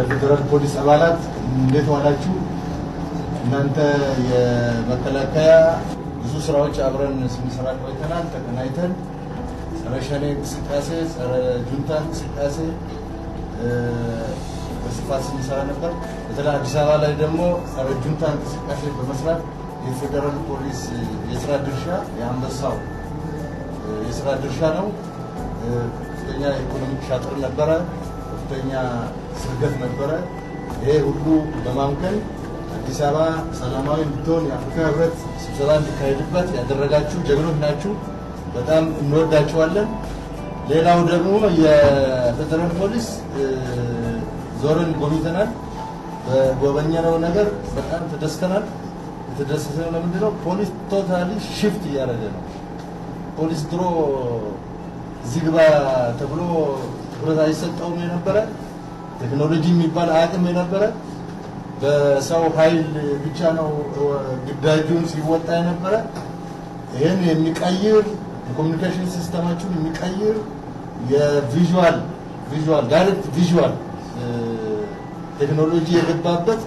ፌደራል ፖሊስ አባላት እንዴት ዋላችሁ? እናንተ የመከላከያ ብዙ ስራዎች አብረን ስንሰራ ቆይተናል። ተቀናይተን ጸረ ሸኔ እንቅስቃሴ፣ ጸረ ጁንታ እንቅስቃሴ በስፋት ስንሰራ ነበር። በተለይ አዲስ አበባ ላይ ደግሞ ጸረ ጁንታ እንቅስቃሴ በመስራት የፌደራል ፖሊስ የስራ ድርሻ የአንበሳው የስራ ድርሻ ነው። ከፍተኛ ኢኮኖሚክ ሻጥር ነበረ፣ ከፍተኛ ስርገት ነበረ። ይሄ ሁሉ በማምከን አዲስ አበባ ሰላማዊ እንድትሆን የአፍሪካ ህብረት ስብሰባ እንዲካሄድበት ያደረጋችሁ ጀግኖች ናችሁ። በጣም እንወዳችኋለን። ሌላው ደግሞ የፌደራል ፖሊስ ዞርን ጎብኝተናል። በጎበኘነው ነገር በጣም ተደስተናል። የተደሰተው ለምንድን ነው? ፖሊስ ቶታሊ ሽፍት እያደረገ ነው። ፖሊስ ድሮ እዚህ ግባ ተብሎ ትኩረት አይሰጠውም የነበረ፣ ቴክኖሎጂ የሚባል አቅም የነበረ፣ በሰው ኃይል ብቻ ነው ግዳጁን ሲወጣ የነበረ። ይህን የሚቀይር የኮሚኒኬሽን ሲስተማችሁን የሚቀይር የቪዥዋል ዳይሬክት ቪዥዋል ቴክኖሎጂ የገባበት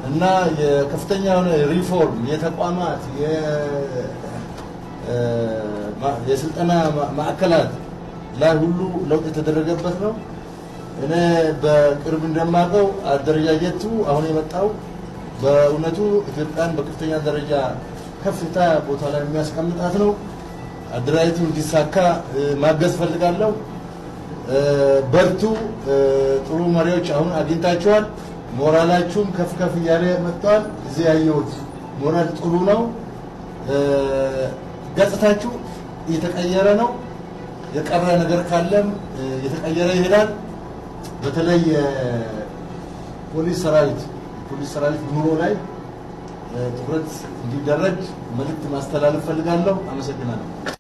እና የከፍተኛ የሆነ ሪፎርም የተቋማት የስልጠና ማዕከላት ላይ ሁሉ ለውጥ የተደረገበት ነው። እኔ በቅርብ እንደማውቀው አደረጃጀቱ አሁን የመጣው በእውነቱ ኢትዮጵያን በከፍተኛ ደረጃ ከፍታ ቦታ ላይ የሚያስቀምጣት ነው። አደረጃጀቱ እንዲሳካ ማገዝ ፈልጋለሁ። በርቱ። ጥሩ መሪዎች አሁን አግኝታችኋል። ሞራላችሁም ከፍ እያለ መጥቷል። እዚህ ያየሁት ሞራል ጥሩ ነው። ገጽታችሁ እየተቀየረ ነው። የቀረ ነገር ካለም እየተቀየረ ይሄዳል። በተለይ ፖሊስ ሰራዊት ኑሮ ላይ ትኩረት እንዲደረግ መልእክት ማስተላለፍ ፈልጋለሁ። አመሰግናለሁ።